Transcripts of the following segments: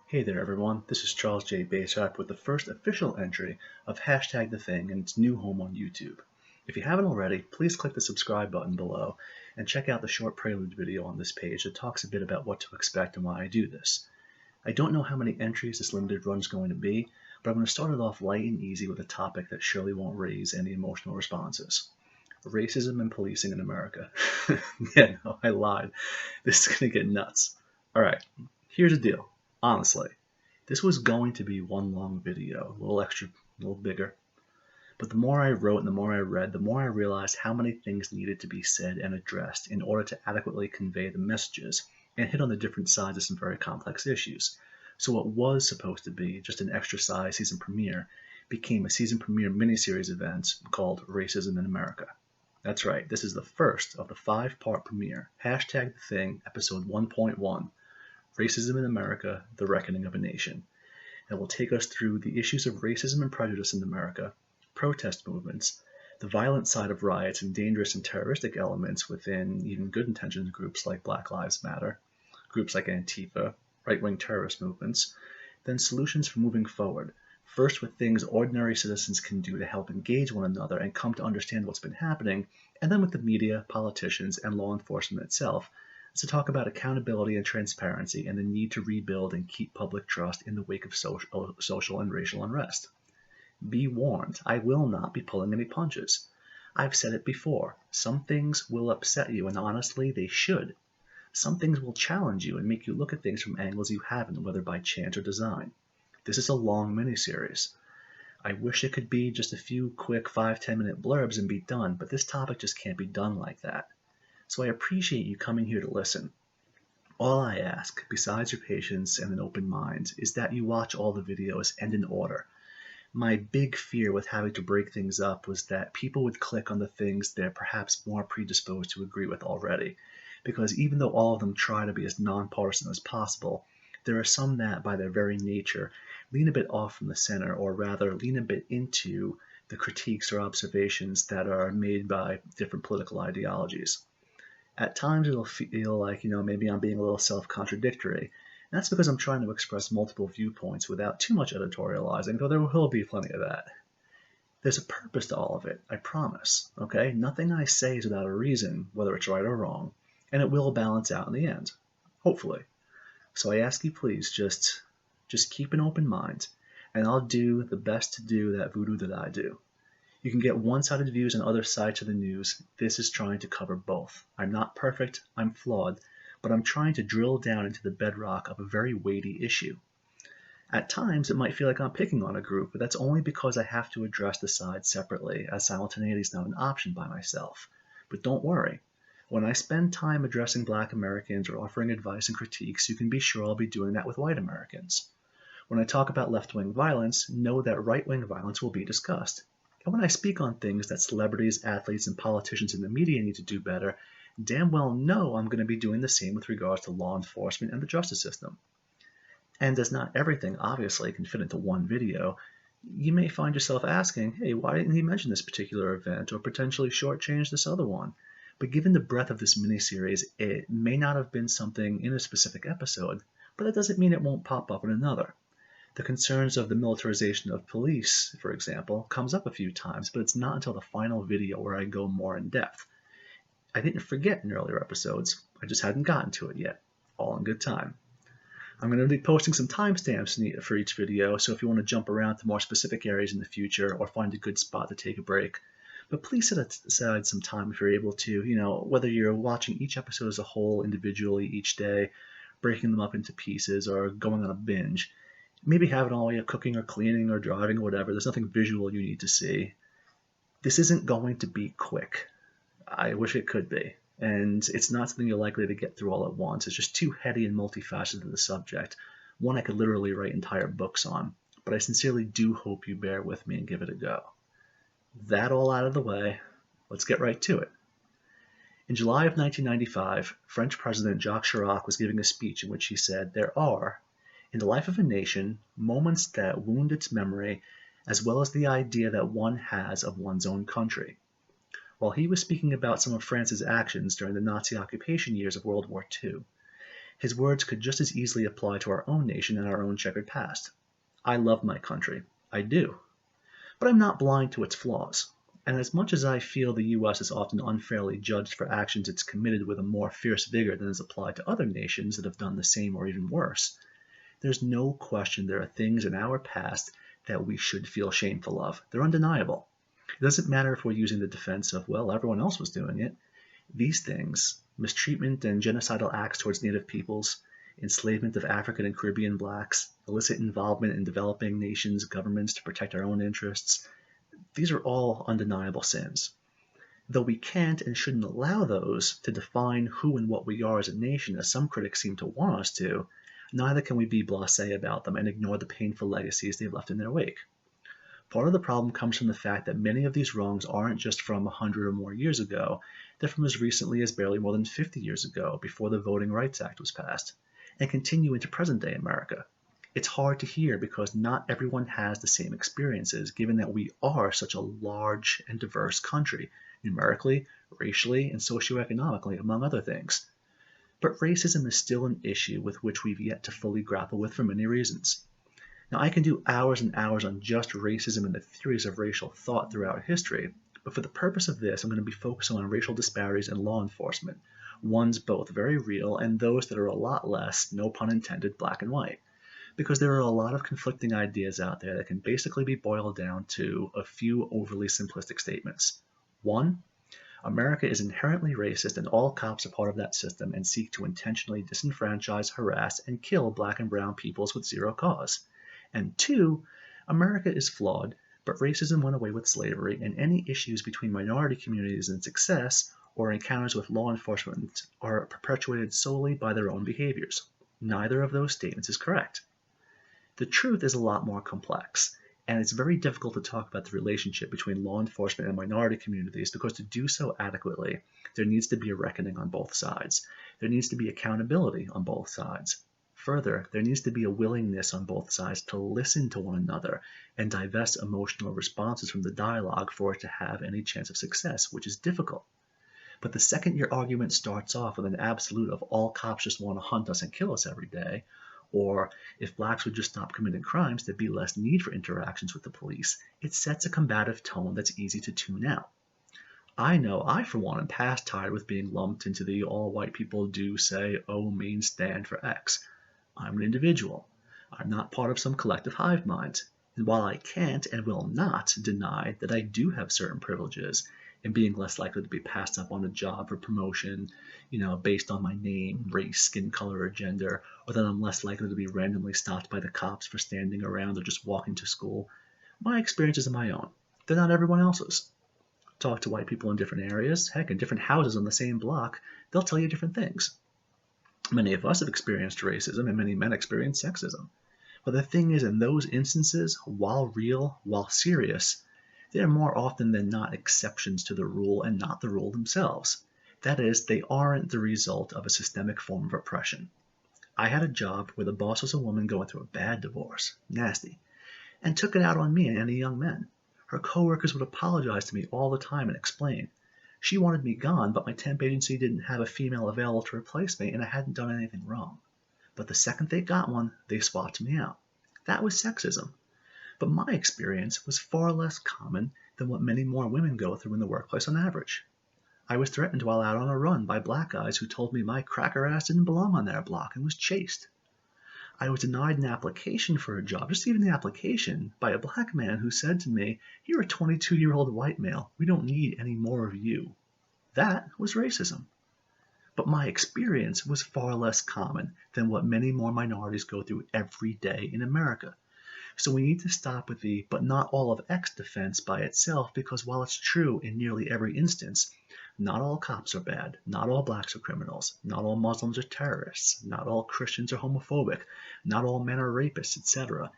Hey there everyone, this is Charles J. Basharp with the first official entry of Hashtag The Thing and its new home on YouTube. If you haven't already, please click the subscribe button below and check out the short prelude video on this page that talks a bit about what to expect and why I do this. I don't know how many entries this limited run is going to be, but I'm going to start it off light and easy with a topic that surely won't raise any emotional responses. Racism and policing in America. Yeah, no, I lied. This is going to get nuts. Alright, here's the deal. Honestly, this was going to be one long video, a little extra, a little bigger. But the more I wrote and the more I read, the more I realized how many things needed to be said and addressed in order to adequately convey the messages and hit on the different sides of some very complex issues. So what was supposed to be just an extra size season premiere became a season premiere miniseries event called Racism in America. That's right, this is the first of the 5-part premiere, Hashtag The Thing, episode 1.1. Racism in America, The Reckoning of a Nation. It will take us through the issues of racism and prejudice in America, protest movements, the violent side of riots and dangerous and terroristic elements within even good-intentioned groups like Black Lives Matter, groups like Antifa, right-wing terrorist movements, then solutions for moving forward, first with things ordinary citizens can do to help engage one another and come to understand what's been happening, and then with the media, politicians, and law enforcement itself, to talk about accountability and transparency and the need to rebuild and keep public trust in the wake of social and racial unrest. Be warned, I will not be pulling any punches. I've said it before, some things will upset you, and honestly, they should. Some things will challenge you and make you look at things from angles you haven't, whether by chance or design. This is a long miniseries. I wish it could be just a few quick 5-10 minute blurbs and be done, but this topic just can't be done like that. So I appreciate you coming here to listen. All I ask, besides your patience and an open mind, is that you watch all the videos and in order. My big fear with having to break things up was that people would click on the things they're perhaps more predisposed to agree with already, because even though all of them try to be as nonpartisan as possible, there are some that, by their very nature, lean a bit off from the center, or rather lean a bit into the critiques or observations that are made by different political ideologies. At times it'll feel like, maybe I'm being a little self-contradictory. And that's because I'm trying to express multiple viewpoints without too much editorializing, though there will be plenty of that. There's a purpose to all of it, I promise, okay? Nothing I say is without a reason, whether it's right or wrong, and it will balance out in the end, hopefully. So I ask you please, just keep an open mind, and I'll do the best to do that voodoo that I do. You can get one-sided views on other sides of the news. This is trying to cover both. I'm not perfect, I'm flawed, but I'm trying to drill down into the bedrock of a very weighty issue. At times, it might feel like I'm picking on a group, but that's only because I have to address the sides separately, as simultaneity is not an option by myself. But don't worry. When I spend time addressing Black Americans or offering advice and critiques, you can be sure I'll be doing that with white Americans. When I talk about left-wing violence, know that right-wing violence will be discussed. And when I speak on things that celebrities, athletes, and politicians in the media need to do better, damn well know I'm going to be doing the same with regards to law enforcement and the justice system. And as not everything, obviously, can fit into one video, you may find yourself asking, hey, why didn't he mention this particular event or potentially shortchange this other one? But given the breadth of this miniseries, it may not have been something in a specific episode, but that doesn't mean it won't pop up in another. The concerns of the militarization of police, for example, comes up a few times, but it's not until the final video where I go more in depth. I didn't forget in earlier episodes, I just hadn't gotten to it yet. All in good time. I'm going to be posting some timestamps for each video, so if you want to jump around to more specific areas in the future or find a good spot to take a break, but please set aside some time if you're able to, whether you're watching each episode as a whole individually each day, breaking them up into pieces, or going on a binge. Maybe have it all while you're cooking or cleaning or driving or whatever. There's nothing visual you need to see. This isn't going to be quick. I wish it could be. And it's not something you're likely to get through all at once. It's just too heady and multifaceted of a subject. One I could literally write entire books on. But I sincerely do hope you bear with me and give it a go. That all out of the way, let's get right to it. In July of 1995, French President Jacques Chirac was giving a speech in which he said, "There are, in the life of a nation, moments that wound its memory, as well as the idea that one has of one's own country." While he was speaking about some of France's actions during the Nazi occupation years of World War II, His words could just as easily apply to our own nation and our own checkered past. I love my country. I do. But I'm not blind to its flaws. And as much as I feel the U.S. is often unfairly judged for actions it's committed with a more fierce vigor than is applied to other nations that have done the same or even worse, there's no question there are things in our past that we should feel shameful of. They're undeniable. It doesn't matter if we're using the defense of, well, everyone else was doing it. These things, mistreatment and genocidal acts towards Native peoples, enslavement of African and Caribbean blacks, illicit involvement in developing nations' governments to protect our own interests, these are all undeniable sins. Though we can't and shouldn't allow those to define who and what we are as a nation, as some critics seem to want us to, neither can we be blasé about them and ignore the painful legacies they've left in their wake. Part of the problem comes from the fact that many of these wrongs aren't just from 100 or more years ago, they're from as recently as barely more than 50 years ago, before the Voting Rights Act was passed, and continue into present-day America. It's hard to hear because not everyone has the same experiences, given that we are such a large and diverse country, numerically, racially, and socioeconomically, among other things. But racism is still an issue with which we've yet to fully grapple with for many reasons. Now, I can do hours and hours on just racism and the theories of racial thought throughout history, but for the purpose of this, I'm going to be focusing on racial disparities in law enforcement, ones both very real and those that are a lot less, no pun intended, black and white, because there are a lot of conflicting ideas out there that can basically be boiled down to a few overly simplistic statements. 1. America is inherently racist and all cops are part of that system and seek to intentionally disenfranchise, harass, and kill black and brown peoples with zero cause. And 2, America is flawed, but racism went away with slavery, and any issues between minority communities and success or encounters with law enforcement are perpetuated solely by their own behaviors. Neither of those statements is correct. The truth is a lot more complex, and it's very difficult to talk about the relationship between law enforcement and minority communities because to do so adequately, there needs to be a reckoning on both sides. There needs to be accountability on both sides. Further, there needs to be a willingness on both sides to listen to one another and divest emotional responses from the dialogue for it to have any chance of success, which is difficult. But the second your argument starts off with an absolute of all cops just want to hunt us and kill us every day, or if blacks would just stop committing crimes, there'd be less need for interactions with the police, it sets a combative tone that's easy to tune out. I know I, for one, am past tired with being lumped into the all white people do say, oh, mean stand for X. I'm an individual. I'm not part of some collective hive mind. And while I can't and will not deny that I do have certain privileges in being less likely to be passed up on a job for promotion, based on my name, race, skin color, or gender, or that I'm less likely to be randomly stopped by the cops for standing around or just walking to school, my experiences are my own. They're not everyone else's. Talk to white people in different areas, heck, in different houses on the same block, they'll tell you different things. Many of us have experienced racism, and many men experience sexism. But the thing is, in those instances, while real, while serious, they are more often than not exceptions to the rule and not the rule themselves. That is, they aren't the result of a systemic form of oppression. I had a job where the boss was a woman going through a bad divorce, nasty, and took it out on me and any young men. Her coworkers would apologize to me all the time and explain. She wanted me gone, but my temp agency didn't have a female available to replace me, and I hadn't done anything wrong. But the second they got one, they swapped me out. That was sexism. But my experience was far less common than what many more women go through in the workplace on average. I was threatened while out on a run by black guys who told me my cracker ass didn't belong on their block and was chased. I was denied an application for a job, just even the application, by a black man who said to me, "You're a 22-year-old white male. We don't need any more of you." That was racism. But my experience was far less common than what many more minorities go through every day in America. So we need to stop with the "but not all of X" defense by itself, because while it's true in nearly every instance, not all cops are bad, not all blacks are criminals, not all Muslims are terrorists, not all Christians are homophobic, not all men are rapists, etc.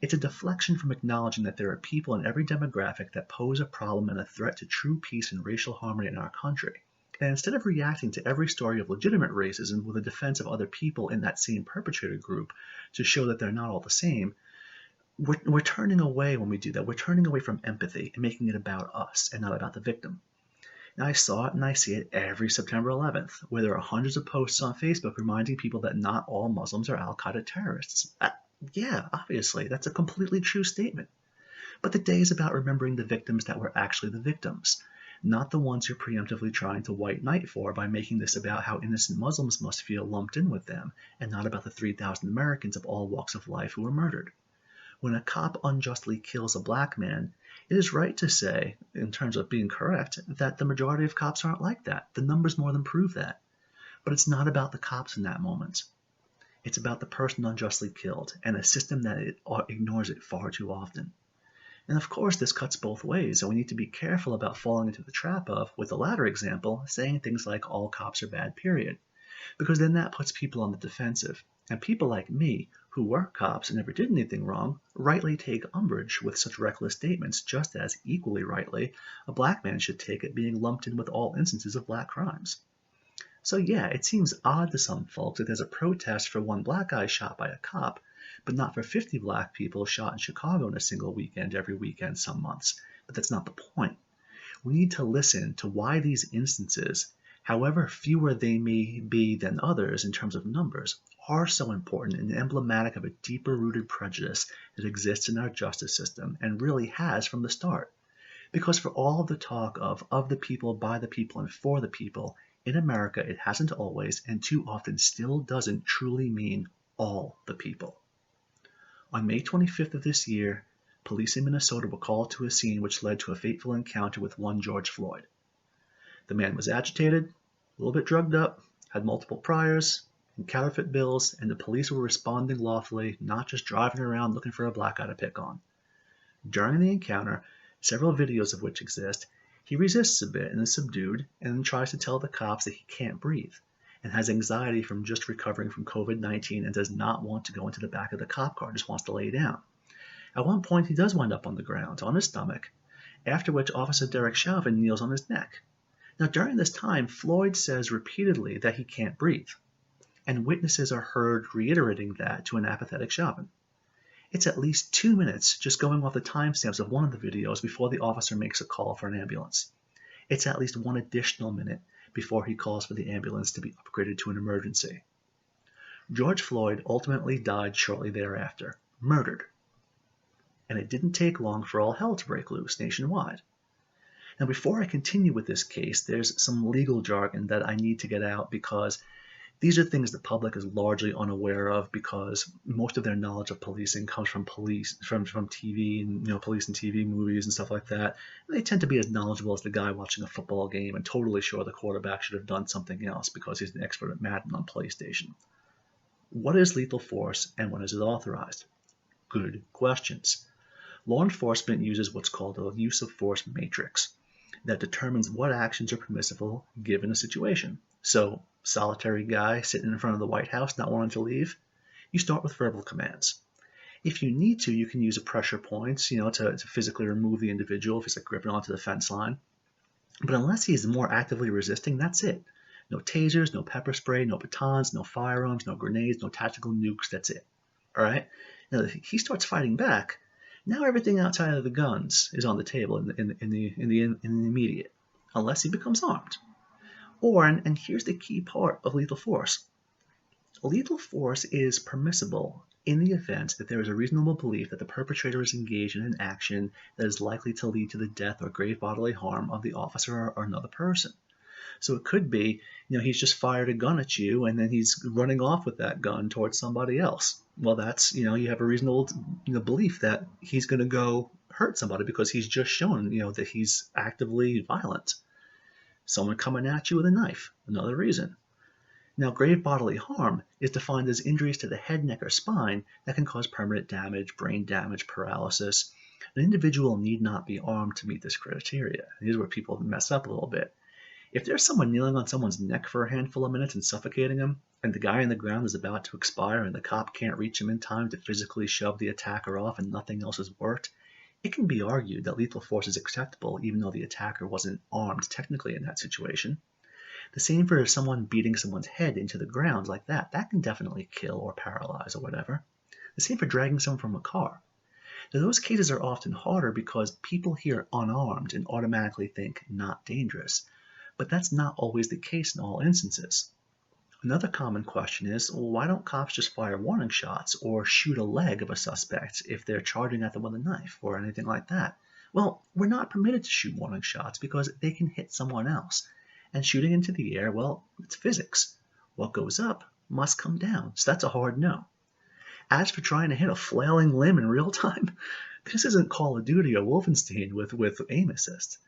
It's a deflection from acknowledging that there are people in every demographic that pose a problem and a threat to true peace and racial harmony in our country. And instead of reacting to every story of legitimate racism with a defense of other people in that same perpetrator group to show that they're not all the same, we're turning away when we do that. We're turning away from empathy and making it about us and not about the victim. And I saw it and I see it every September 11th, where there are hundreds of posts on Facebook reminding people that not all Muslims are al-Qaeda terrorists. Yeah, obviously, that's a completely true statement. But the day is about remembering the victims that were actually the victims, not the ones you're preemptively trying to white knight for by making this about how innocent Muslims must feel lumped in with them, and not about the 3,000 Americans of all walks of life who were murdered. When a cop unjustly kills a black man, it is right to say, in terms of being correct, that the majority of cops aren't like that. The numbers more than prove that. But it's not about the cops in that moment. It's about the person unjustly killed, and a system that ignores it far too often. And of course, this cuts both ways, and we need to be careful about falling into the trap of, with the latter example, saying things like all cops are bad, period. Because then that puts people on the defensive. And people like me, who were cops and never did anything wrong, rightly take umbrage with such reckless statements, just as, equally rightly, a black man should take it being lumped in with all instances of black crimes. So yeah, it seems odd to some folks that there's a protest for one black guy shot by a cop, but not for 50 black people shot in Chicago in a single weekend every weekend some months. But that's not the point. We need to listen to why these instances, however fewer they may be than others in terms of numbers, are so important and emblematic of a deeper-rooted prejudice that exists in our justice system and really has from the start. Because for all of the talk of the people, by the people, and for the people, in America it hasn't always, and too often still doesn't, truly mean all the people. On May 25th of this year, police in Minnesota were called to a scene which led to a fateful encounter with one George Floyd. The man was agitated, a little bit drugged up, had multiple priors, and counterfeit bills, and the police were responding lawfully, not just driving around looking for a black guy to pick on. During the encounter, several videos of which exist, he resists a bit and is subdued, and then tries to tell the cops that he can't breathe, and has anxiety from just recovering from COVID-19 and does not want to go into the back of the cop car, just wants to lay down. At one point, he does wind up on the ground, on his stomach, after which Officer Derek Chauvin kneels on his neck. Now, during this time, Floyd says repeatedly that he can't breathe, and witnesses are heard reiterating that to an apathetic Chauvin. It's at least 2 minutes just going off the timestamps of one of the videos before the officer makes a call for an ambulance. It's at least one additional minute before he calls for the ambulance to be upgraded to an emergency. George Floyd ultimately died shortly thereafter, murdered. And it didn't take long for all hell to break loose nationwide. Now, before I continue with this case, there's some legal jargon that I need to get out because these are things the public is largely unaware of because most of their knowledge of policing comes from TV and police and TV movies and stuff like that. And they tend to be as knowledgeable as the guy watching a football game and totally sure the quarterback should have done something else because he's an expert at Madden on PlayStation. What is lethal force and when is it authorized? Good questions. Law enforcement uses what's called a use of force matrix that determines what actions are permissible given a situation. So, solitary guy sitting in front of the White House not wanting to leave, you start with verbal commands. If you need to, you can use a pressure points, to physically remove the individual if he's like gripping onto the fence line. But unless he's more actively resisting, that's it. No tasers, no pepper spray, no batons, no firearms, no grenades, no tactical nukes, that's it. All right? Now, if he starts fighting back, now everything outside of the guns is on the table in the immediate, unless he becomes armed. And here's the key part of lethal force. Lethal force is permissible in the event that there is a reasonable belief that the perpetrator is engaged in an action that is likely to lead to the death or grave bodily harm of the officer or another person. So it could be, he's just fired a gun at you and then he's running off with that gun towards somebody else. Well, that's, you have a reasonable belief that he's going to go hurt somebody because he's just shown, that he's actively violent. Someone coming at you with a knife, another reason. Now, grave bodily harm is defined as injuries to the head, neck, or spine that can cause permanent damage, brain damage, paralysis. An individual need not be armed to meet this criteria. Here's where people mess up a little bit. If there's someone kneeling on someone's neck for a handful of minutes and suffocating him, and the guy on the ground is about to expire and the cop can't reach him in time to physically shove the attacker off and nothing else has worked, it can be argued that lethal force is acceptable even though the attacker wasn't armed technically in that situation. The same for someone beating someone's head into the ground like that. That can definitely kill or paralyze or whatever. The same for dragging someone from a car. Now, those cases are often harder because people hear unarmed and automatically think not dangerous. but that's not always the case in all instances. Another common question is, well, why don't cops just fire warning shots or shoot a leg of a suspect if they're charging at them with a knife or anything like that? Well, we're not permitted to shoot warning shots because they can hit someone else. And shooting into the air, well, it's physics. What goes up must come down, so that's a hard no. As for trying to hit a flailing limb in real time, this isn't Call of Duty or Wolfenstein with aim assist.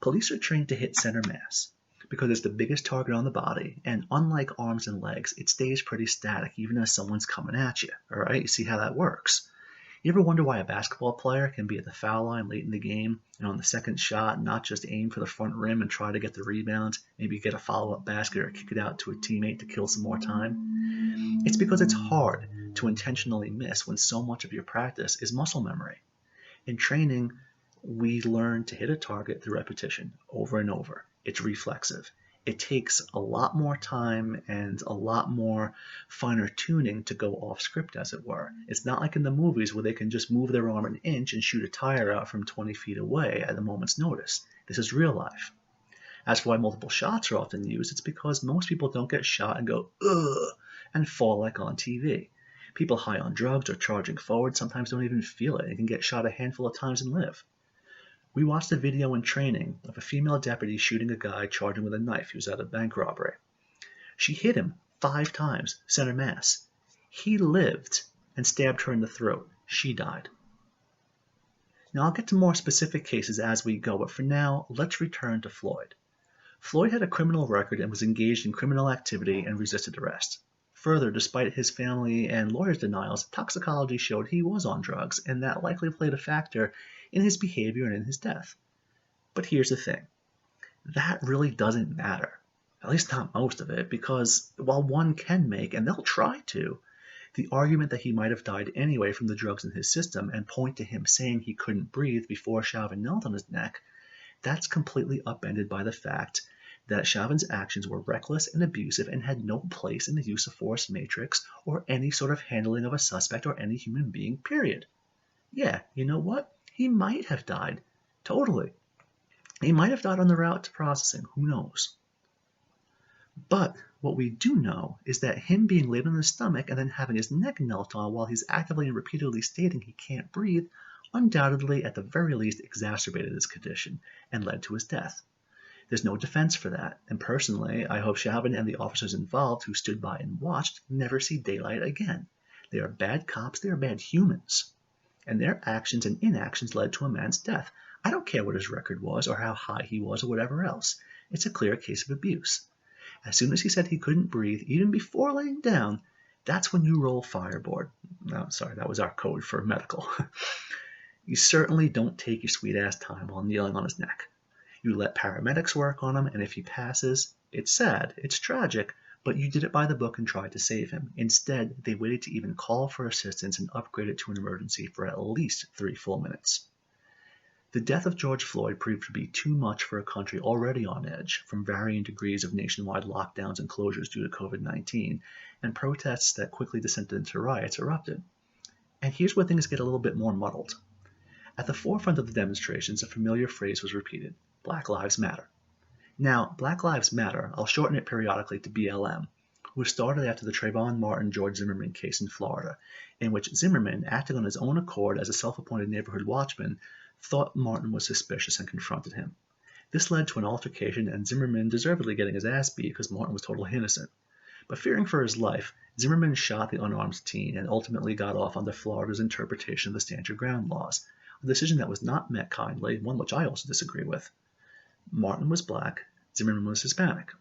Police are trained to hit center mass because it's the biggest target on the body, and unlike arms and legs, it stays pretty static even as someone's coming at you. All right, you see how that works. You ever wonder why a basketball player can be at the foul line late in the game and on the second shot not just aim for the front rim and try to get the rebound, maybe get a follow-up basket or kick it out to a teammate to kill some more time? It's because it's hard to intentionally miss when so much of your practice is muscle memory. In training, we learn to hit a target through repetition over and over. It's reflexive. It takes a lot more time and a lot more finer tuning to go off script, as it were. It's not like in the movies where they can just move their arm an inch and shoot a tire out from 20 feet away at a moment's notice. This is real life. As for why multiple shots are often used, it's because most people don't get shot and go, ugh, and fall like on TV. People high on drugs or charging forward sometimes don't even feel it and can get shot a handful of times and live. We watched a video in training of a female deputy shooting a guy charging with a knife. He was at a bank robbery. She hit him 5 times, center mass. He lived and stabbed her in the throat. She died. Now I'll get to more specific cases as we go, but for now, let's return to Floyd. Floyd had a criminal record and was engaged in criminal activity and resisted arrest. Further, despite his family and lawyers' denials, toxicology showed he was on drugs, and that likely played a factor in his behavior and in his death. But here's the thing. That really doesn't matter. At least not most of it, because while one can make, and they'll try to, the argument that he might have died anyway from the drugs in his system and point to him saying he couldn't breathe before Chauvin knelt on his neck, that's completely upended by the fact that Chauvin's actions were reckless and abusive and had no place in the use of force matrix or any sort of handling of a suspect or any human being, period. Yeah, you know what? He might have died. Totally. He might have died on the route to processing. Who knows? But what we do know is that him being laid on his stomach and then having his neck knelt on while he's actively and repeatedly stating he can't breathe undoubtedly, at the very least, exacerbated his condition and led to his death. There's no defense for that, and personally, I hope Chauvin and the officers involved who stood by and watched never see daylight again. They are bad cops, they are bad humans, and their actions and inactions led to a man's death. I don't care what his record was or how high he was or whatever else. It's a clear case of abuse. As soon as he said he couldn't breathe, even before laying down, that's when you roll fireboard. No, sorry, that was our code for medical. You certainly don't take your sweet-ass time while kneeling on his neck. You let paramedics work on him, and if he passes, it's sad, it's tragic, but you did it by the book and tried to save him. Instead, they waited to even call for assistance and upgrade it to an emergency for at least 3 full minutes. The death of George Floyd proved to be too much for a country already on edge from varying degrees of nationwide lockdowns and closures due to COVID-19, and protests that quickly descended into riots erupted. And here's where things get a little bit more muddled. At the forefront of the demonstrations, a familiar phrase was repeated: Black Lives Matter. Now, Black Lives Matter, I'll shorten it periodically to BLM, was started after the Trayvon Martin George Zimmerman case in Florida, in which Zimmerman, acting on his own accord as a self-appointed neighborhood watchman, thought Martin was suspicious and confronted him. This led to an altercation and Zimmerman deservedly getting his ass beat because Martin was totally innocent. But fearing for his life, Zimmerman shot the unarmed teen and ultimately got off under Florida's interpretation of the Stand Your Ground laws, a decision that was not met kindly, one which I also disagree with. Martin was black, Zimmerman was Hispanic.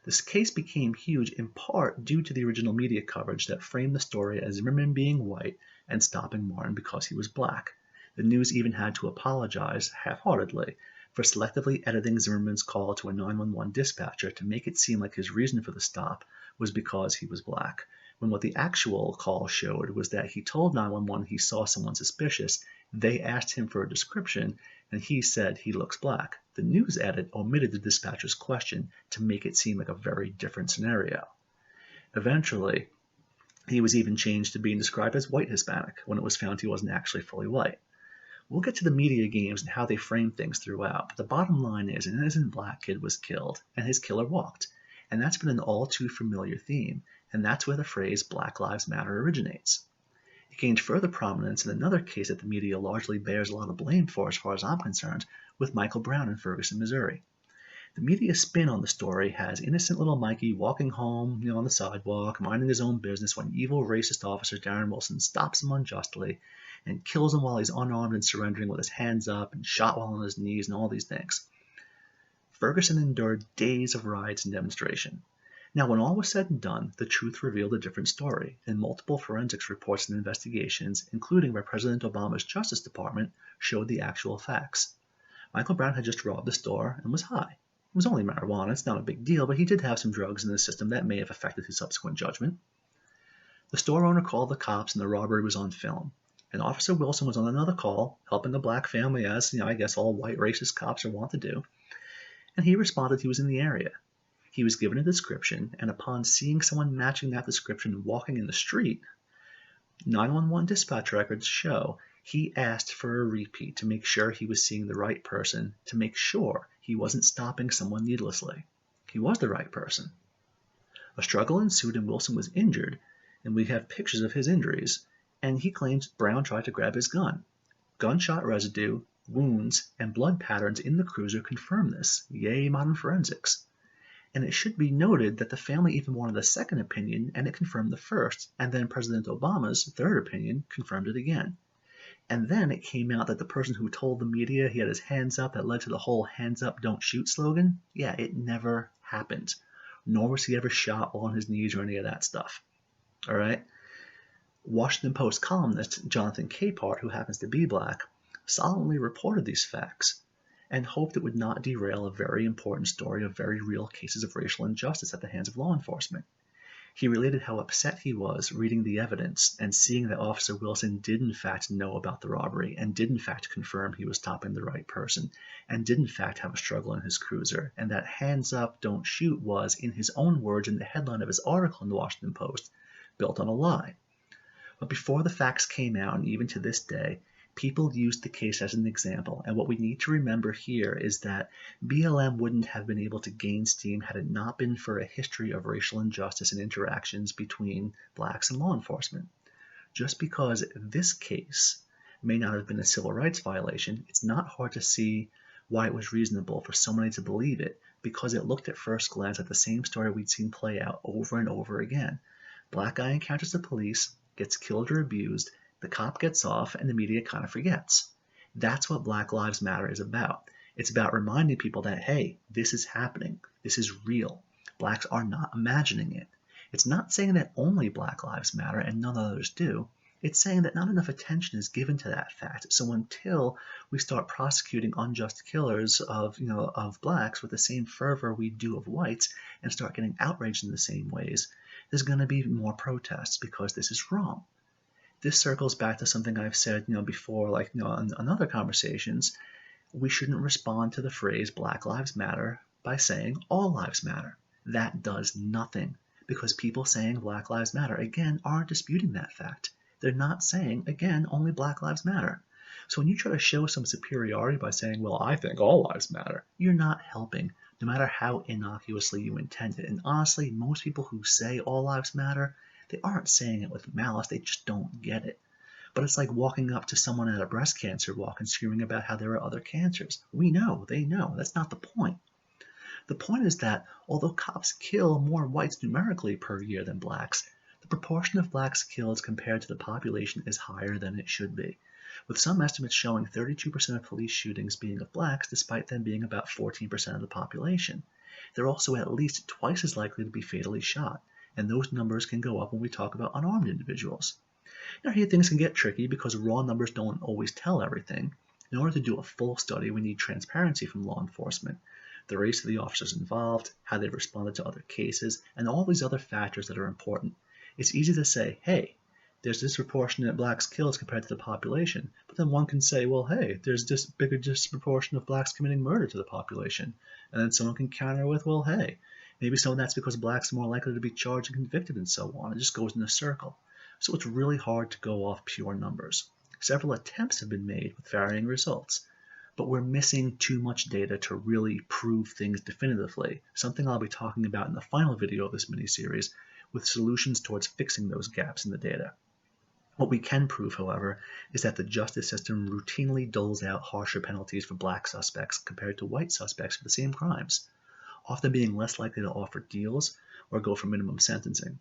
This case became huge in part due to the original media coverage that framed the story as Zimmerman being white and stopping Martin because he was black. The news even had to apologize, half-heartedly, for selectively editing Zimmerman's call to a 911 dispatcher to make it seem like his reason for the stop was because he was black, when what the actual call showed was that he told 911 he saw someone suspicious, they asked him for a description, and he said he looks black. The news edit omitted the dispatcher's question to make it seem like a very different scenario. Eventually, he was even changed to being described as white Hispanic when it was found he wasn't actually fully white. We'll get to the media games and how they frame things throughout, but the bottom line is an innocent black kid was killed, and his killer walked. And that's been an all too familiar theme, and that's where the phrase Black Lives Matter originates. It gained further prominence in another case that the media largely bears a lot of blame for as far as I'm concerned, with Michael Brown in Ferguson, Missouri. The media spin on the story has innocent little Mikey walking home, on the sidewalk, minding his own business when evil racist officer Darren Wilson stops him unjustly and kills him while he's unarmed and surrendering with his hands up and shot while on his knees and all these things. Ferguson endured days of riots and demonstration. Now, when all was said and done, the truth revealed a different story, and multiple forensics reports and investigations, including by President Obama's Justice Department, showed the actual facts. Michael Brown had just robbed the store and was high. It was only marijuana, it's not a big deal, but he did have some drugs in the system that may have affected his subsequent judgment. The store owner called the cops and the robbery was on film. And Officer Wilson was on another call, helping a black family as, I guess all white racist cops are wont to do. And he responded he was in the area. He was given a description, and upon seeing someone matching that description walking in the street, 911 dispatch records show he asked for a repeat to make sure he was seeing the right person, to make sure he wasn't stopping someone needlessly. He was the right person. A struggle ensued and Wilson was injured, and we have pictures of his injuries, and he claims Brown tried to grab his gun. Gunshot residue, wounds, and blood patterns in the cruiser confirm this. Yay, modern forensics. And it should be noted that the family even wanted a second opinion, and it confirmed the first, and then President Obama's third opinion confirmed it again. And then it came out that the person who told the media he had his hands up that led to the whole hands up, don't shoot slogan, it never happened. Nor was he ever shot while on his knees or any of that stuff. All right? Washington Post columnist Jonathan Capehart, who happens to be black, solemnly reported these facts and hoped it would not derail a very important story of very real cases of racial injustice at the hands of law enforcement. He related how upset he was reading the evidence and seeing that Officer Wilson did in fact know about the robbery and did in fact confirm he was stopping the right person and did in fact have a struggle in his cruiser, and that hands up, don't shoot was, in his own words in the headline of his article in the Washington Post, built on a lie. But before the facts came out, and even to this day, people used the case as an example, and what we need to remember here is that BLM wouldn't have been able to gain steam had it not been for a history of racial injustice and interactions between blacks and law enforcement. Just because this case may not have been a civil rights violation, it's not hard to see why it was reasonable for so many to believe it, because it looked at first glance at the same story we'd seen play out over and over again. Black guy encounters the police, gets killed or abused, the cop gets off, and the media kind of forgets. That's what Black Lives Matter is about. It's about reminding people that, hey, this is happening. This is real. Blacks are not imagining it. It's not saying that only Black Lives Matter and none others do. It's saying that not enough attention is given to that fact. So until we start prosecuting unjust killers of blacks with the same fervor we do of whites and start getting outraged in the same ways, there's going to be more protests because this is wrong. This circles back to something I've said, before, in other conversations. We shouldn't respond to the phrase Black Lives Matter by saying all lives matter. That does nothing, because people saying Black Lives Matter, again, aren't disputing that fact. They're not saying, again, only Black Lives Matter. So when you try to show some superiority by saying, well, I think all lives matter, you're not helping, no matter how innocuously you intend it. And honestly, most people who say all lives matter, they aren't saying it with malice, they just don't get it. But it's like walking up to someone at a breast cancer walk and screaming about how there are other cancers. We know, they know, that's not the point. The point is that although cops kill more whites numerically per year than blacks, the proportion of blacks killed compared to the population is higher than it should be, with some estimates showing 32% of police shootings being of blacks despite them being about 14% of the population. They're also at least twice as likely to be fatally shot, and those numbers can go up when we talk about unarmed individuals. Now here things can get tricky because raw numbers don't always tell everything. In order to do a full study, we need transparency from law enforcement, the race of the officers involved, how they've responded to other cases, and all these other factors that are important. It's easy to say, hey, there's disproportionate blacks killed compared to the population, but then one can say, well, hey, there's this bigger disproportion of blacks committing murder to the population. And then someone can counter with, well, hey, maybe some of that's because blacks are more likely to be charged and convicted and so on. It just goes in a circle. So it's really hard to go off pure numbers. Several attempts have been made with varying results, but we're missing too much data to really prove things definitively, something I'll be talking about in the final video of this miniseries, with solutions towards fixing those gaps in the data. What we can prove, however, is that the justice system routinely doles out harsher penalties for black suspects compared to white suspects for the same crimes, often being less likely to offer deals or go for minimum sentencing.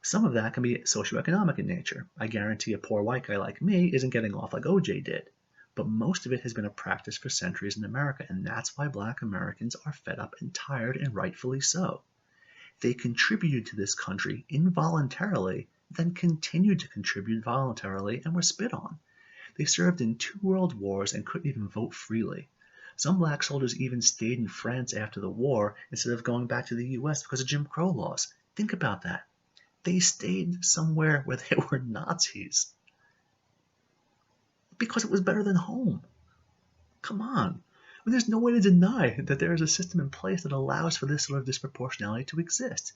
Some of that can be socioeconomic in nature. I guarantee a poor white guy like me isn't getting off like OJ did. But most of it has been a practice for centuries in America, and that's why black Americans are fed up and tired, and rightfully so. They contributed to this country involuntarily, then continued to contribute voluntarily and were spit on. They served in 2 world wars and couldn't even vote freely. Some black soldiers even stayed in France after the war instead of going back to the US because of Jim Crow laws. Think about that. They stayed somewhere where they were Nazis because it was better than home. Come on. I mean, there's no way to deny that there is a system in place that allows for this sort of disproportionality to exist.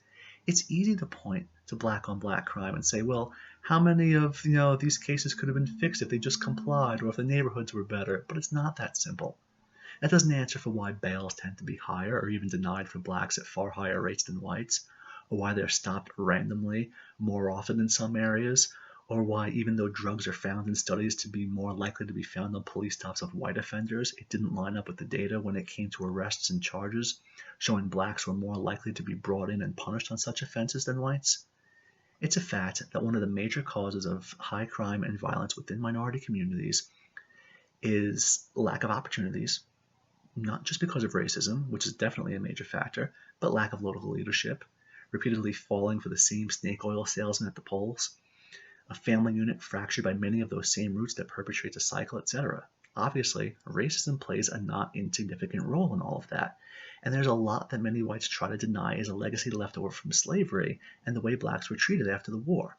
It's easy to point to black on black crime and say, well, how many of these cases could have been fixed if they just complied or if the neighborhoods were better? But it's not that simple. That doesn't answer for why bails tend to be higher or even denied for blacks at far higher rates than whites, or why they're stopped randomly more often in some areas, or why even though drugs are found in studies to be more likely to be found on police stops of white offenders, it didn't line up with the data when it came to arrests and charges, showing blacks were more likely to be brought in and punished on such offenses than whites. It's a fact that one of the major causes of high crime and violence within minority communities is lack of opportunities, not just because of racism, which is definitely a major factor, but lack of local leadership, repeatedly falling for the same snake oil salesman at the polls, a family unit fractured by many of those same roots that perpetrates a cycle, etc. Obviously, racism plays a not insignificant role in all of that, and there's a lot that many whites try to deny is a legacy left over from slavery and the way blacks were treated after the war.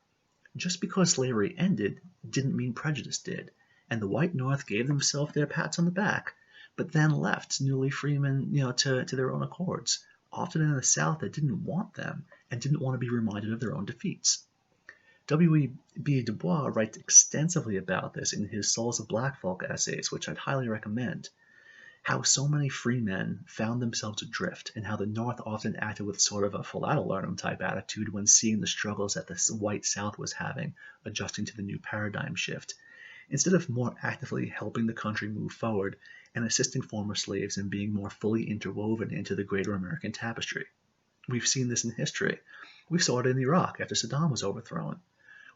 Just because slavery ended didn't mean prejudice did, and the white North gave themselves their pats on the back, but then left newly freemen to their own accords, often in the South that didn't want them and didn't want to be reminded of their own defeats. W.E.B. Du Bois writes extensively about this in his Souls of Black Folk essays, which I'd highly recommend. How so many free men found themselves adrift, and how the North often acted with sort of a full-out-learn-em type attitude when seeing the struggles that the white South was having, adjusting to the new paradigm shift, instead of more actively helping the country move forward and assisting former slaves in being more fully interwoven into the greater American tapestry. We've seen this in history. We saw it in Iraq after Saddam was overthrown.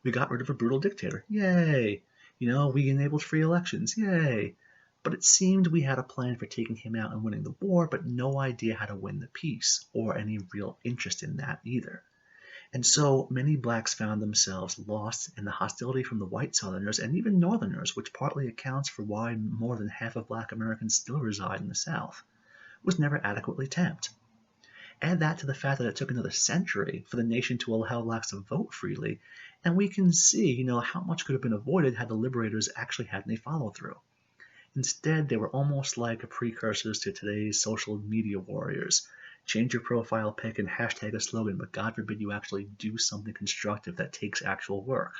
We got rid of a brutal dictator. Yay! We enabled free elections. Yay! But it seemed we had a plan for taking him out and winning the war, but no idea how to win the peace, or any real interest in that either. And so many blacks found themselves lost in the hostility from the white Southerners and even Northerners, which partly accounts for why more than half of black Americans still reside in the South, was never adequately tapped. Add that to the fact that it took another century for the nation to allow blacks to vote freely, and we can see, how much could have been avoided had the liberators actually had any follow-through. Instead, they were almost like precursors to today's social media warriors. Change your profile pic and hashtag a slogan, but God forbid you actually do something constructive that takes actual work.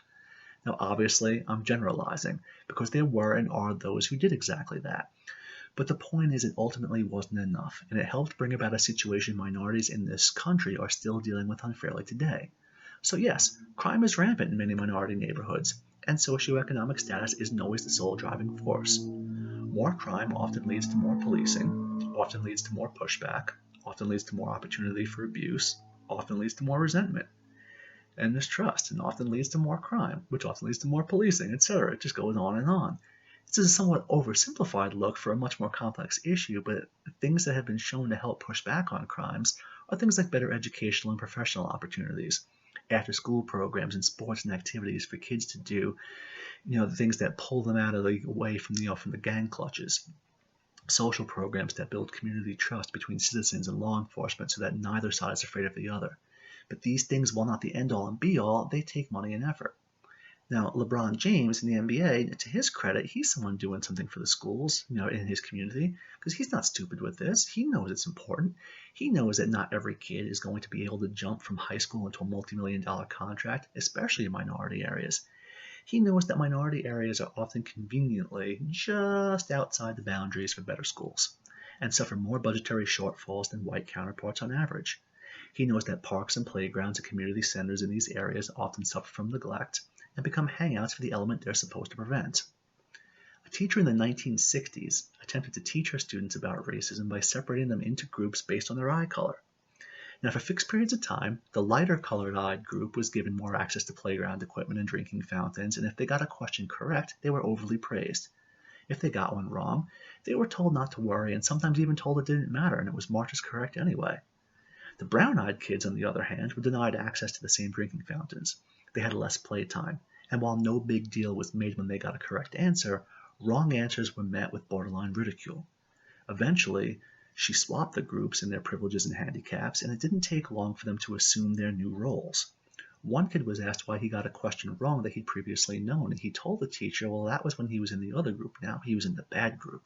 Now, obviously, I'm generalizing, because there were and are those who did exactly that. But the point is, it ultimately wasn't enough, and it helped bring about a situation minorities in this country are still dealing with unfairly today. So yes, crime is rampant in many minority neighborhoods, and socioeconomic status isn't always the sole driving force. More crime often leads to more policing, often leads to more pushback, often leads to more opportunity for abuse, often leads to more resentment and mistrust, and often leads to more crime, which often leads to more policing, etc. It just goes on and on. This is a somewhat oversimplified look for a much more complex issue, but things that have been shown to help push back on crimes are things like better educational and professional opportunities, after-school programs and sports and activities for kids to do, the things that pull them out of the way from the gang clutches, social programs that build community trust between citizens and law enforcement so that neither side is afraid of the other. But these things, while not the end-all and be-all, they take money and effort. Now, LeBron James in the NBA, to his credit, he's someone doing something for the schools, in his community, because he's not stupid with this. He knows it's important. He knows that not every kid is going to be able to jump from high school into a multi-million-dollar contract, especially in minority areas. He knows that minority areas are often conveniently just outside the boundaries for better schools and suffer more budgetary shortfalls than white counterparts on average. He knows that parks and playgrounds and community centers in these areas often suffer from neglect and become hangouts for the element they're supposed to prevent. A teacher in the 1960s attempted to teach her students about racism by separating them into groups based on their eye color. Now, for fixed periods of time, the lighter colored-eyed group was given more access to playground equipment and drinking fountains, and if they got a question correct, they were overly praised. If they got one wrong, they were told not to worry and sometimes even told it didn't matter and it was marked as correct anyway. The brown-eyed kids, on the other hand, were denied access to the same drinking fountains. They had less playtime, and while no big deal was made when they got a correct answer, wrong answers were met with borderline ridicule. Eventually, she swapped the groups and their privileges and handicaps, and it didn't take long for them to assume their new roles. One kid was asked why he got a question wrong that he'd previously known, and he told the teacher, well, that was when he was in the other group, now he was in the bad group.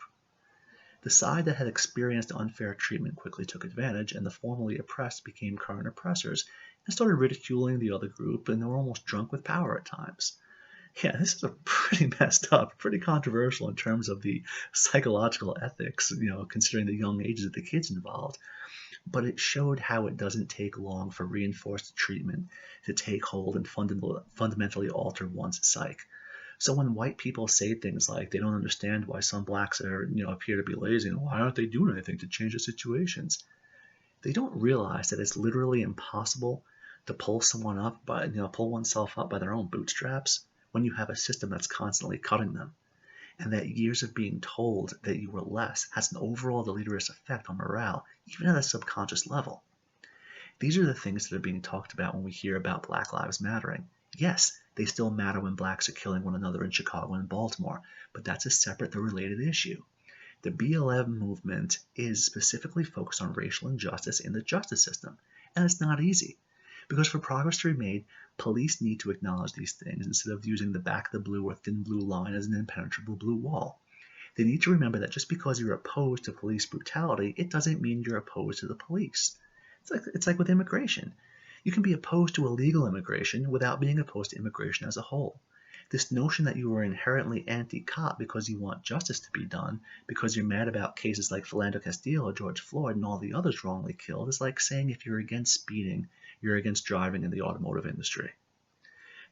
The side that had experienced unfair treatment quickly took advantage, and the formerly oppressed became current oppressors and started ridiculing the other group, and they were almost drunk with power at times. Yeah, this is a pretty messed up, pretty controversial in terms of the psychological ethics, considering the young ages of the kids involved. But it showed how it doesn't take long for reinforced treatment to take hold and fundamentally alter one's psyche. So when white people say things like they don't understand why some blacks appear to be lazy and why aren't they doing anything to change the situations, they don't realize that it's literally impossible to pull oneself up by their own bootstraps when you have a system that's constantly cutting them, and that years of being told that you were less has an overall deleterious effect on morale, even at a subconscious level. These are the things that are being talked about when we hear about Black Lives Mattering. Yes, they still matter when blacks are killing one another in Chicago and Baltimore, but that's a separate though related issue. The BLM movement is specifically focused on racial injustice in the justice system, and it's not easy. Because for progress to be made, police need to acknowledge these things instead of using the back of the blue or thin blue line as an impenetrable blue wall. They need to remember that just because you're opposed to police brutality, it doesn't mean you're opposed to the police. It's like with immigration. You can be opposed to illegal immigration without being opposed to immigration as a whole. This notion that you are inherently anti-cop because you want justice to be done, because you're mad about cases like Philando Castile or George Floyd and all the others wrongly killed, is like saying if you're against speeding, you're against driving in the automotive industry.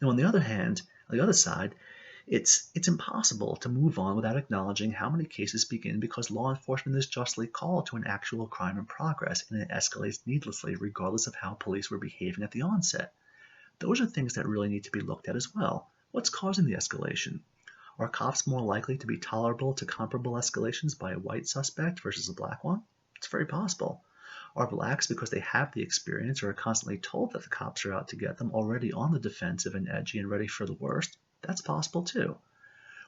Now, on the other hand, on the other side, it's impossible to move on without acknowledging how many cases begin because law enforcement is justly called to an actual crime in progress and it escalates needlessly regardless of how police were behaving at the onset. Those are things that really need to be looked at as well. What's causing the escalation? Are cops more likely to be tolerable to comparable escalations by a white suspect versus a black one? It's very possible. Are blacks, because they have the experience or are constantly told that the cops are out to get them, already on the defensive and edgy and ready for the worst? That's possible too.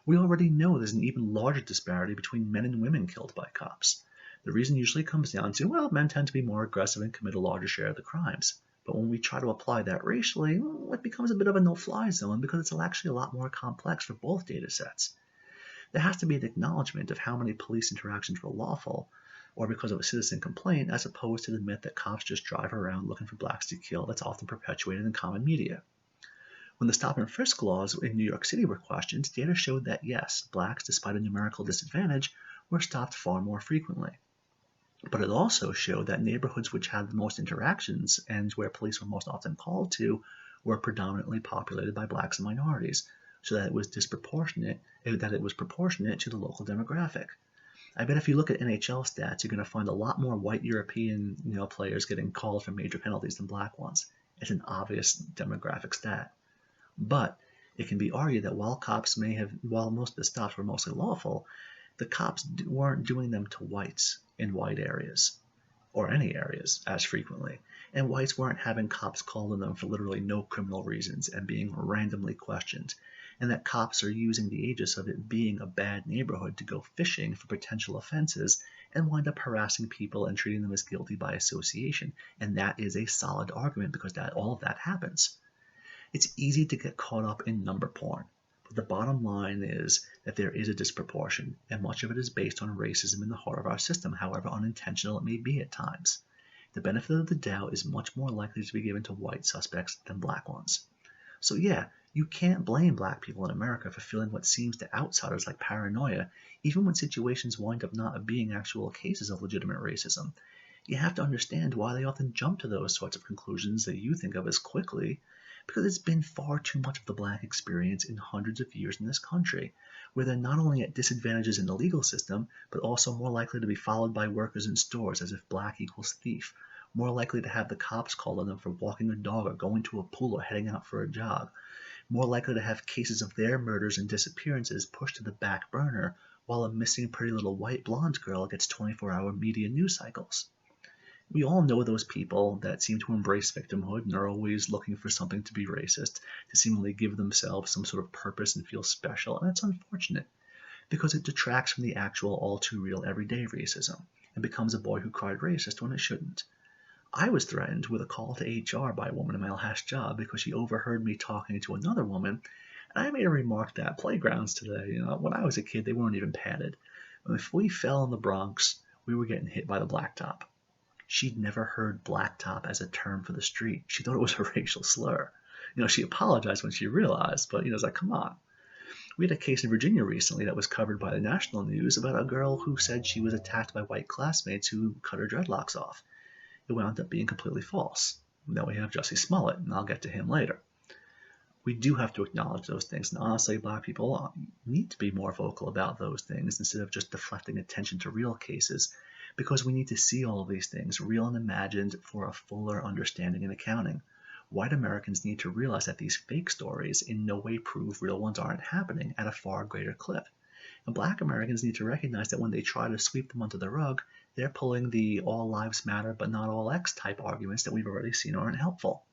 We already know there's an even larger disparity between men and women killed by cops. The reason usually comes down to, well, men tend to be more aggressive and commit a larger share of the crimes. But when we try to apply that racially, it becomes a bit of a no-fly zone because it's actually a lot more complex for both data sets. There has to be an acknowledgement of how many police interactions were lawful, or because of a citizen complaint, as opposed to the myth that cops just drive around looking for blacks to kill that's often perpetuated in common media. When the stop and frisk laws in New York City were questioned, data showed that yes, blacks, despite a numerical disadvantage, were stopped far more frequently. But it also showed that neighborhoods which had the most interactions and where police were most often called to were predominantly populated by blacks and minorities, so that it was proportionate to the local demographic. I bet if you look at NHL stats, you're going to find a lot more white European players getting called for major penalties than black ones. It's an obvious demographic stat. But it can be argued that while most of the stops were mostly lawful, the cops weren't doing them to whites in white areas, or any areas, as frequently, and whites weren't having cops called on them for literally no criminal reasons and being randomly questioned, and that cops are using the aegis of it being a bad neighborhood to go fishing for potential offenses and wind up harassing people and treating them as guilty by association, and that is a solid argument because all of that happens. It's easy to get caught up in number porn. But the bottom line is that there is a disproportion, and much of it is based on racism in the heart of our system, however unintentional it may be at times. The benefit of the doubt is much more likely to be given to white suspects than black ones. So yeah, You can't blame black people in America for feeling what seems to outsiders like paranoia, even when situations wind up not being actual cases of legitimate racism. You have to understand why they often jump to those sorts of conclusions that you think of as quickly, because it's been far too much of the black experience in hundreds of years in this country, where they're not only at disadvantages in the legal system, but also more likely to be followed by workers in stores as if black equals thief, more likely to have the cops called on them for walking a dog or going to a pool or heading out for a jog, more likely to have cases of their murders and disappearances pushed to the back burner while a missing pretty little white blonde girl gets 24-hour media news cycles. We all know those people that seem to embrace victimhood and are always looking for something to be racist, to seemingly give themselves some sort of purpose and feel special, and it's unfortunate, because it detracts from the actual all-too-real everyday racism, and becomes a boy who cried racist when it shouldn't. I was threatened with a call to HR by a woman in my last job because she overheard me talking to another woman, and I made a remark that playgrounds today, when I was a kid, they weren't even padded. If we fell in the Bronx, we were getting hit by the blacktop. She'd never heard blacktop as a term for the street. She thought it was a racial slur. She apologized when she realized, but it's like, come on. We had a case in Virginia recently that was covered by the national news about a girl who said she was attacked by white classmates who cut her dreadlocks off. It wound up being completely false. Then we have Jussie Smollett, and I'll get to him later. We do have to acknowledge those things, and honestly, black people need to be more vocal about those things instead of just deflecting attention to real cases, because we need to see all of these things, real and imagined, for a fuller understanding and accounting. White Americans need to realize that these fake stories in no way prove real ones aren't happening at a far greater clip. And black Americans need to recognize that when they try to sweep them under the rug, they're pulling the all lives matter but not all X type arguments that we've already seen aren't helpful.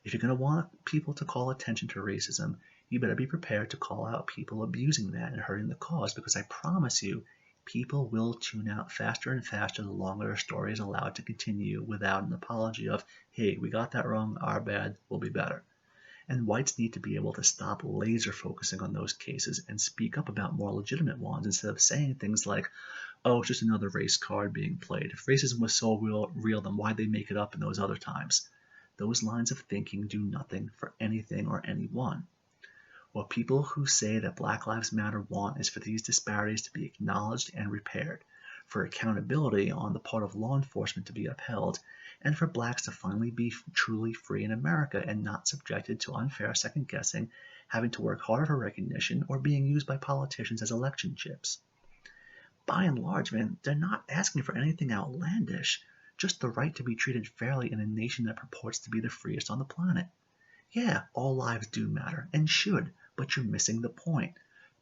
If you're going to want people to call attention to racism, you better be prepared to call out people abusing that and hurting the cause, because I promise you, people will tune out faster and faster the longer a story is allowed to continue without an apology of, hey, we got that wrong, our bad, we'll be better. And whites need to be able to stop laser focusing on those cases and speak up about more legitimate ones instead of saying things like, oh, it's just another race card being played. If racism was so real, then why'd they make it up in those other times? Those lines of thinking do nothing for anything or anyone. What people who say that Black Lives Matter want is for these disparities to be acknowledged and repaired, for accountability on the part of law enforcement to be upheld, and for blacks to finally be truly free in America and not subjected to unfair second-guessing, having to work harder for recognition, or being used by politicians as election chips. By and large, man, they're not asking for anything outlandish, just the right to be treated fairly in a nation that purports to be the freest on the planet. Yeah, all lives do matter, and should, but you're missing the point.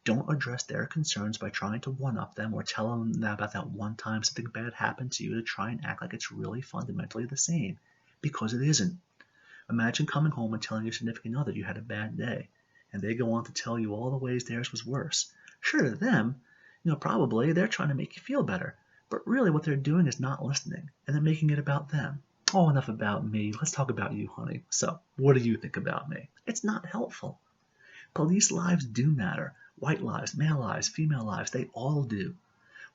Don't address their concerns by trying to one-up them or tell them about that one time something bad happened to you to try and act like it's really fundamentally the same, because it isn't. Imagine coming home and telling your significant other you had a bad day, and they go on to tell you all the ways theirs was worse. Sure, to them, probably they're trying to make you feel better, but really what they're doing is not listening, and they're making it about them. Oh, enough about me. Let's talk about you, honey. So, what do you think about me? It's not helpful. Police lives do matter. White lives, male lives, female lives, they all do.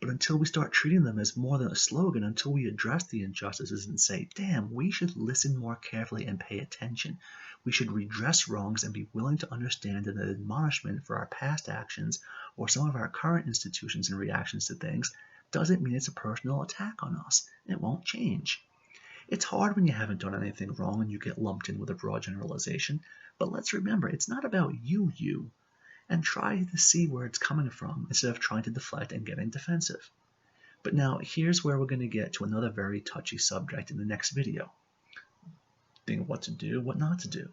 But until we start treating them as more than a slogan, until we address the injustices and say, damn, we should listen more carefully and pay attention. We should redress wrongs and be willing to understand that an admonishment for our past actions or some of our current institutions and reactions to things doesn't mean it's a personal attack on us. It won't change. It's hard when you haven't done anything wrong and you get lumped in with a broad generalization, but let's remember, it's not about you, and try to see where it's coming from instead of trying to deflect and getting defensive. But now, here's where we're going to get to another very touchy subject in the next video. Think of what to do, what not to do.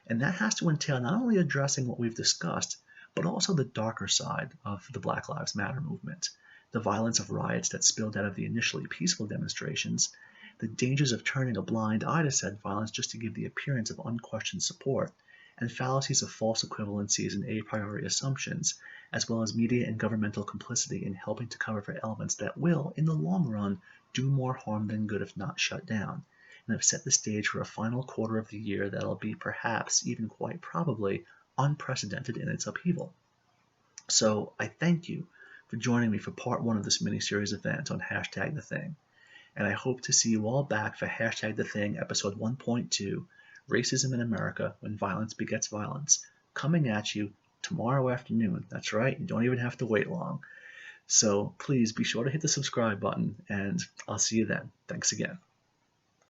And that has to entail not only addressing what we've discussed, but also the darker side of the Black Lives Matter movement, the violence of riots that spilled out of the initially peaceful demonstrations, the dangers of turning a blind eye to said violence just to give the appearance of unquestioned support, and fallacies of false equivalencies and a priori assumptions, as well as media and governmental complicity in helping to cover for elements that will, in the long run, do more harm than good if not shut down, and have set the stage for a final quarter of the year that'll be perhaps, even quite probably, unprecedented in its upheaval. So I thank you for joining me for part 1 of this mini-series event on #TheThing. And I hope to see you all back for #TheThing episode 1.2, Racism in America When Violence Begets Violence, coming at you tomorrow afternoon. That's right, you don't even have to wait long. So please be sure to hit the subscribe button, and I'll see you then. Thanks again.